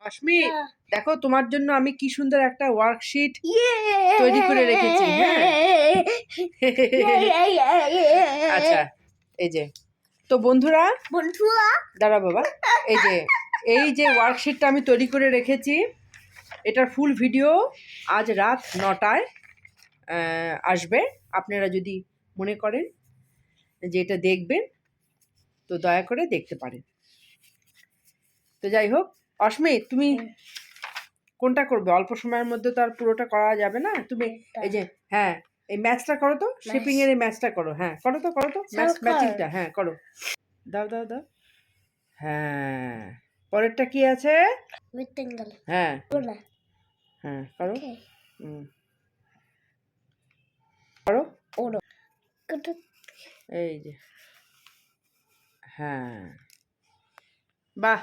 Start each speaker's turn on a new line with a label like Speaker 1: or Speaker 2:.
Speaker 1: অস্মি, দেখো তোমার জন্য আমি কি সুন্দর একটা ওয়ার্কশিট তৈরি করে রেখেছি। হ্যাঁ আচ্ছা, এই যে তো বন্ধুরা দাঁড়া বাবা, এই যে ওয়ার্কশিটটা আমি তৈরি করে রেখেছি, এটার ফুল ভিডিও আজ রাত 9টায় আসবে। আপনারা যদি মনে করেন যে এটা দেখবেন তো দয়া করে দেখতে পারেন। তো যাই হোক, অস্মি তুমি কোনটা করবে? অল্প সময়ের মধ্যে তো আর পুরোটা করা যাবে না। তুমি এই যে হ্যাঁ এই ম্যাচটা করো তো, শিপিং এর এই ম্যাচটা করো। হ্যাঁ করো তো ম্যাচিংটা। হ্যাঁ করো, দাও দাও দাও। হ্যাঁ, পরেরটা কি আছে? হ্যাঁ হ্যাঁ করো, করো এই যে। হ্যাঁ বাহ।